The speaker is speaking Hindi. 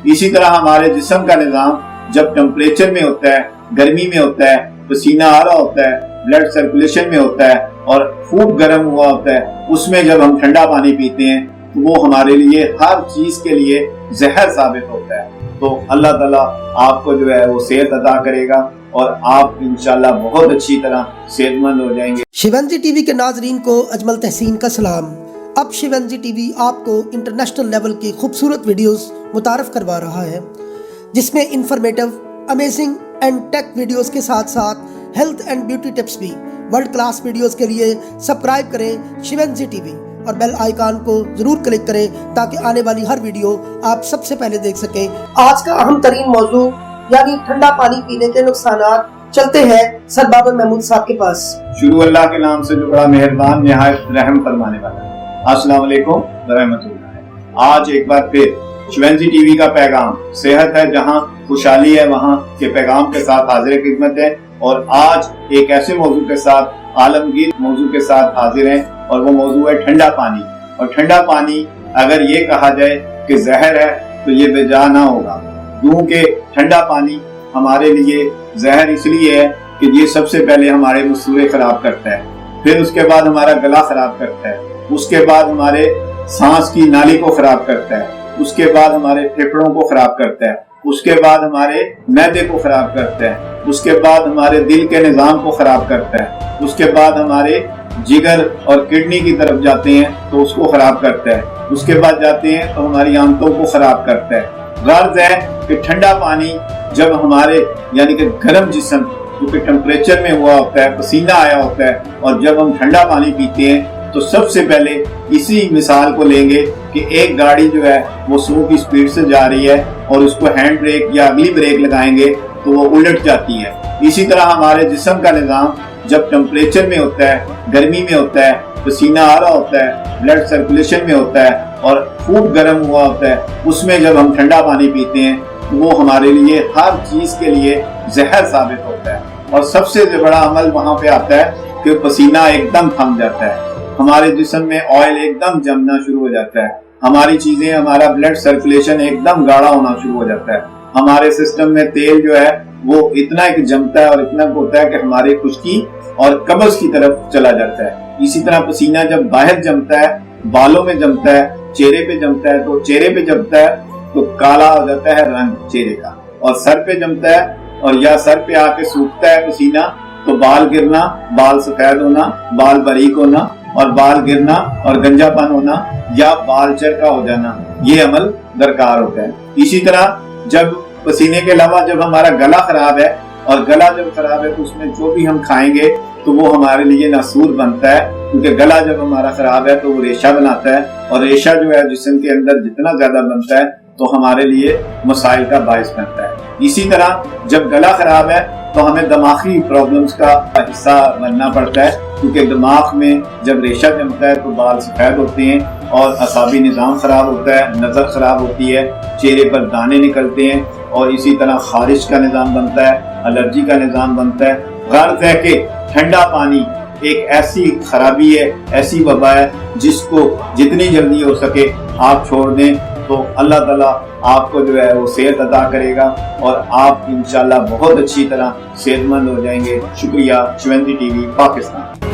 इसी तरह हमारे जिस्म का निज़ाम जब टेम्परेचर में होता है, गर्मी में होता है, पसीना आ रहा होता है, ब्लड सर्कुलेशन में होता है और खूब गर्म हुआ होता है, उसमें जब हम ठंडा पानी पीते हैं तो वो हमारे लिए हर चीज के लिए जहर साबित होता है। तो अल्लाह ताला आपको जो है वो सेहत अता करेगा और आप इंशाल्लाह बहुत अच्छी तरह सेहतमंद हो जाएंगे। शिवंजी टीवी के नाजरीन को अजमल तहसीन का सलाम। अब शिवंजी टीवी आपको इंटरनेशनल लेवल की खूबसूरत वीडियोस मुतारफ करवा रहा है, जिसमें informative, amazing and take videos के साथ साथ हेल्थ एंड ब्यूटी टिप्स भी। वर्ल्ड क्लास वीडियोस के लिए सब्सक्राइब करें शिवंजी टीवी और बेल आइकन को जरूर क्लिक करें ताकि आने वाली हर वीडियो आप सबसे पहले देख सकें। आज का अहम तरीन मौजू यानी ठंडा पानी पीने के नुकसानात। चलते हैं सर बाबर महमूद साहब के पास। शुरू अल्लाह के नाम से जो बड़ा मेहरबान निहायत रहम फरमाने वाला है। अस्सलाम वालेकुम व रहमतुल्लाह। आज एक बार फिर शिवंजी टीवी का पैगाम सेहत है जहां खुशहाली है वहां के पैगाम के साथ हाजिर खिदमत है और आज एक ऐसे मौजू के साथ, आलमगीर मौजू के साथ हाजिर हैं और वो मौजू है ठंडा पानी। और ठंडा पानी अगर ये कहा जाए कि जहर है तो ये बेजा ना होगा, क्योंकि ठंडा पानी हमारे लिए जहर इसलिए है कि ये सबसे पहले हमारे मसूड़े खराब करता है, फिर उसके बाद हमारा गला खराब करता है, उसके बाद हमारे सांस की नाली को खराब करता है, उसके बाद हमारे फेफड़ों को खराब करता है, उसके बाद हमारे मैदे को खराब करता है, उसके बाद हमारे दिल के निजाम को खराब करता है, उसके बाद हमारे जिगर और किडनी की तरफ जाते हैं तो उसको खराब करता है, उसके बाद जाते हैं तो हमारी आंतों को खराब करता है। गर्ज है कि ठंडा पानी जब हमारे यानी कि गर्म जिस्म क्योंकि टेम्परेचर में हुआ होता है, पसीना आया होता है, और जब हम ठंडा पानी पीते हैं तो सबसे पहले इसी मिसाल को लेंगे कि एक गाड़ी जो है वो 100 की स्पीड से जा रही है और उसको हैंड ब्रेक या अगली ब्रेक लगाएंगे तो वो उलट जाती है। इसी तरह हमारे जिस्म का निज़ाम जब टेम्परेचर में होता है, गर्मी में होता है, पसीना आ रहा होता है, ब्लड सर्कुलेशन में होता है और खूब गर्म हुआ होता है, उसमें जब हम ठंडा पानी पीते हैं तो वो हमारे लिए हर चीज के लिए जहर साबित होता है। और सबसे बड़ा अमल वहां पे आता है कि पसीना एकदम थम जाता है, हमारे जिस्म में ऑयल एकदम जमना शुरू हो जाता है, हमारी चीजें, हमारा ब्लड सर्कुलेशन एकदम गाढ़ा होना शुरू हो जाता है, हमारे सिस्टम में तेल जो है वो इतना एक जमता है और इतना होता है कि हमारे खुश्की और कब्ज की तरफ चला जाता है। इसी तरह पसीना जब बाहर जमता है, बालों में जमता है, चेहरे पे जमता है, तो चेहरे पे जमता है तो काला हो जाता है रंग चेहरे का, और सर पे जमता है और या सर पे आके सूखता है पसीना तो बाल गिरना, बाल सफेद होना, बाल बारीक होना और बाल गिरना और गंजापन होना या बाल चरका हो जाना, ये अमल दरकार होता है। इसी तरह जब पसीने के अलावा जब हमारा गला खराब है, और गला जब खराब है तो उसमें जो भी हम खाएंगे तो वो हमारे लिए नासूर बनता है, क्योंकि गला जब हमारा खराब है तो वो रेशा बनाता है, और रेशा जो है जिस्म के अंदर जितना ज्यादा बनता है तो हमारे लिए मसाइल का बायस बनता है। इसी तरह जब गला खराब है तो हमें दिमागी प्रॉब्लम्स का हिस्सा बनना पड़ता है, क्योंकि दिमाग में जब रेशा जमता है तो बाल सफेद होते हैं और असाबी निज़ाम खराब होता है, नज़र खराब होती है, चेहरे पर दाने निकलते हैं और इसी तरह खारिश का निज़ाम बनता है, एलर्जी का निज़ाम बनता है। गर्ज है कि ठंडा पानी एक ऐसी खराबी है, ऐसी वबा है जिसको जितनी जल्दी हो सके आप छोड़ दें तो अल्लाह ताला आपको जो है वो सेहत अता करेगा और आप इंशाल्लाह बहुत अच्छी तरह सेहतमंद हो जाएंगे। शुक्रिया। शिवंजी टीवी पाकिस्तान।